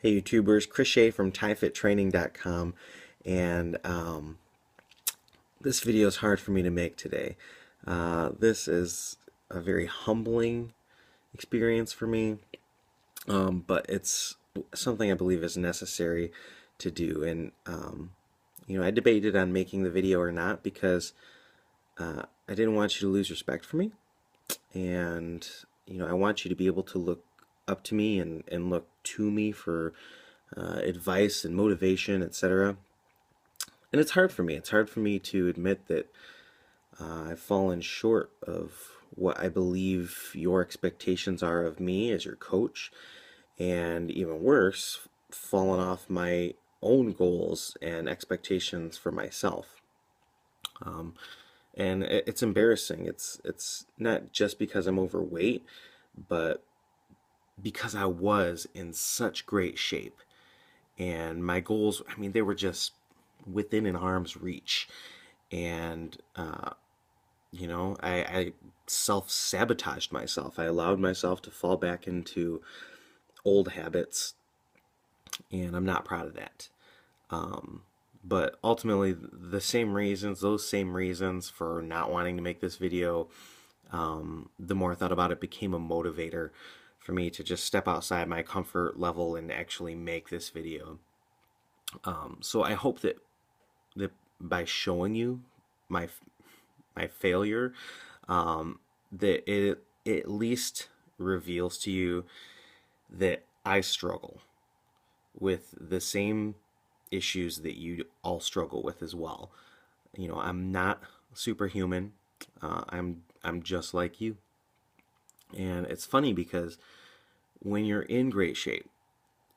Hey YouTubers, Chris Shea from ThaiFitTraining.com, and this video is hard for me to make today. This is a very humbling experience for me, but it's something I believe is necessary to do. And I debated on making the video or not because I didn't want you to lose respect for me, and I want you to be able to look up to me and look to me for advice and motivation, etc. And it's hard for me. It's hard for me to admit that I've fallen short of what I believe your expectations are of me as your coach, and even worse, fallen off my own goals and expectations for myself. Um, and it's embarrassing. It's not just because I'm overweight, but because I was in such great shape. And my goals, I mean, they were just within an arm's reach. And, I self-sabotaged myself. I allowed myself to fall back into old habits, and I'm not proud of that. But ultimately, those same reasons for not wanting to make this video, the more I thought about it, became a motivator for me to just step outside my comfort level and actually make this video. So I hope that by showing you my my failure, that it at least reveals to you that I struggle with the same issues that you all struggle with as well. I'm not superhuman. I'm just like you. And it's funny because when you're in great shape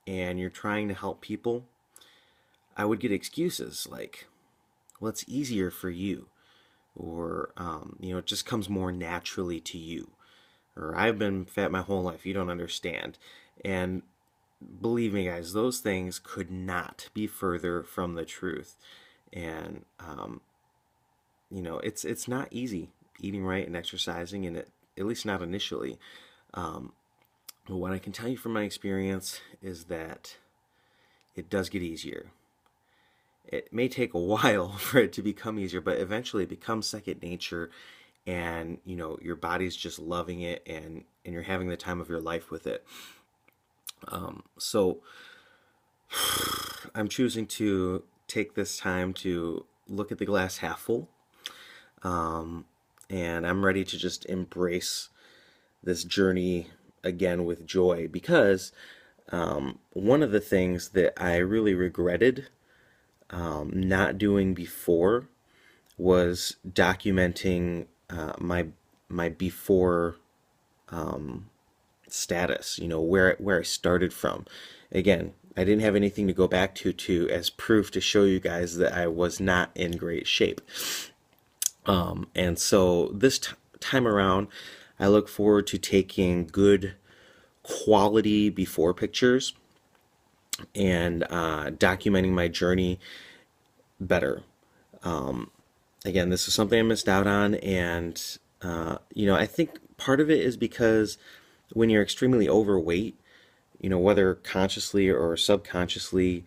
and you're trying to help people, I would get excuses like, well, it's easier for you, or it just comes more naturally to you, or I've been fat my whole life, you don't understand. And believe me, guys, those things could not be further from the truth. And it's not easy eating right and exercising, and at least not initially. But what I can tell you from my experience is that it does get easier. It may take a while for it to become easier, but eventually it becomes second nature, and your body's just loving it, and you're having the time of your life with it. So I'm choosing to take this time to look at the glass half full, and I'm ready to just embrace this journey again with joy, because one of the things that I really regretted not doing before was documenting my before status, where I started from. Again, I didn't have anything to go back to as proof to show you guys that I was not in great shape. And so this time around, I look forward to taking good quality before pictures and documenting my journey better. Again, this is something I missed out on, and I think part of it is because when you're extremely overweight, whether consciously or subconsciously,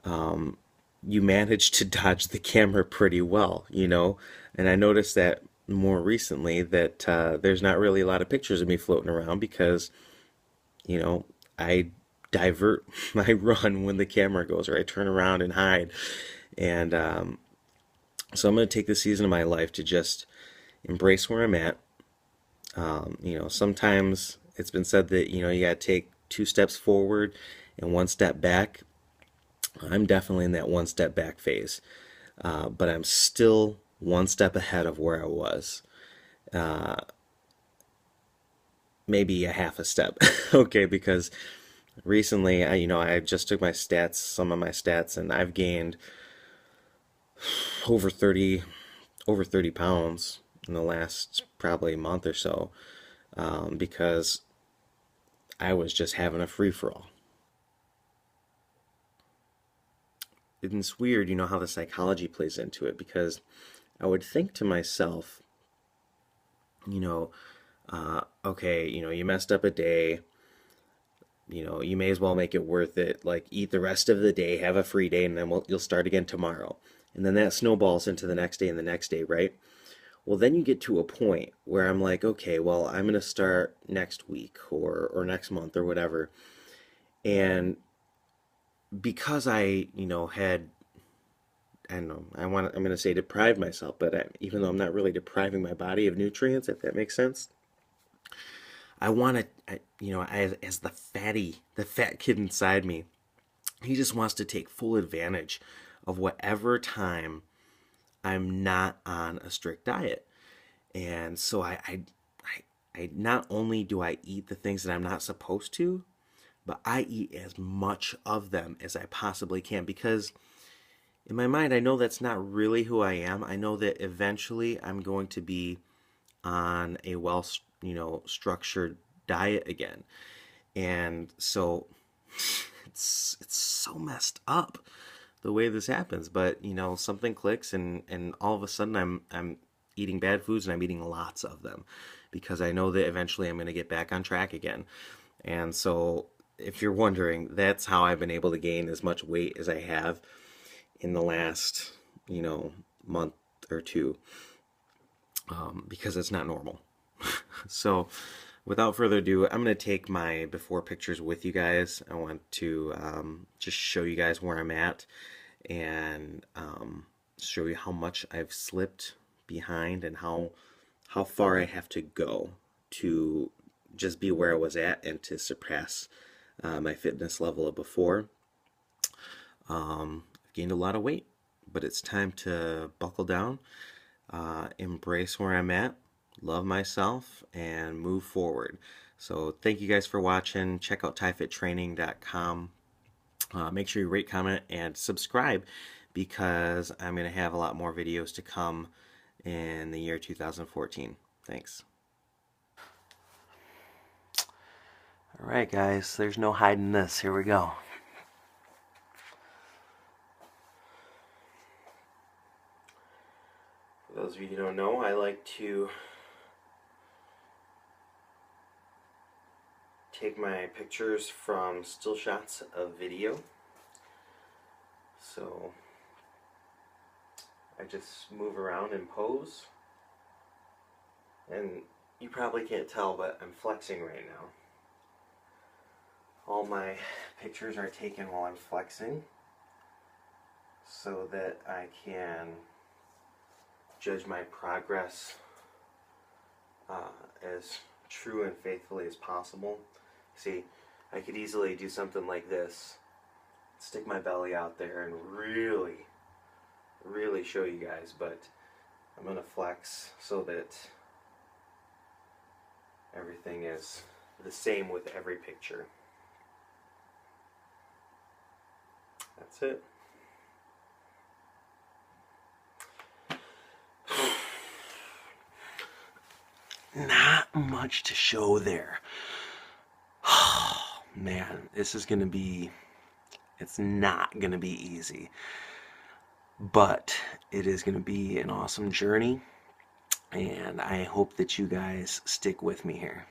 you manage to dodge the camera pretty well, and I noticed that more recently that there's not really a lot of pictures of me floating around because, I divert my run when the camera goes, or I turn around and hide. And so I'm going to take this season of my life to just embrace where I'm at. Sometimes it's been said that, you got to take 2 steps forward and 1 step back. I'm definitely in that 1 step back phase. But I'm still 1 step ahead of where I was. Maybe a half a step. Okay, because recently, I just took some of my stats, and I've gained over 30, over 30 pounds in the last probably month or so, because I was just having a free-for-all. And it's weird, how the psychology plays into it, because I would think to myself, okay, you messed up a day, you know, you may as well make it worth it. Like, eat the rest of the day, have a free day, and then you'll start again tomorrow. And then that snowballs into the next day and the next day, right? Well, then you get to a point where I'm like, okay, well, I'm going to start next week or next month or whatever. And because I, you know, had, I don't know, I'm going to say deprived myself, but even though I'm not really depriving my body of nutrients, if that makes sense, I want to, you know, as the fat kid inside me, he just wants to take full advantage of whatever time I'm not on a strict diet. And so I not only do I eat the things that I'm not supposed to, but I eat as much of them as I possibly can, because in my mind I know that's not really who I am. I know that eventually I'm going to be on a well, you know, structured diet again. And so it's so messed up the way this happens, but you know, something clicks, and all of a sudden I'm eating bad foods, and I'm eating lots of them because I know that eventually I'm going to get back on track again. And so if you're wondering, that's how I've been able to gain as much weight as I have in the last, you know, month or two, because it's not normal. So without further ado, I'm going to take my before pictures with you guys. I want to just show you guys where I'm at, and show you how much I've slipped behind and how far I have to go to just be where I was at and to surpass my fitness level of before. I've gained a lot of weight, but it's time to buckle down, embrace where I'm at, love myself, and move forward. So thank you guys for watching. Check out ThaiFitTraining.com. Make sure you rate, comment, and subscribe, because I'm going to have a lot more videos to come in the year 2014. Thanks. Alright guys, there's no hiding this. Here we go. For those of you who don't know, I like to take my pictures from still shots of video. So I just move around and pose. And you probably can't tell, but I'm flexing right now. All my pictures are taken while I'm flexing, so that I can judge my progress as true and faithfully as possible. See, I could easily do something like this, stick my belly out there and really show you guys, but I'm going to flex so that everything is the same with every picture. That's it. Not much to show there. Oh, man, this is going to be, it's not going to be easy. But it is going to be an awesome journey, and I hope that you guys stick with me here.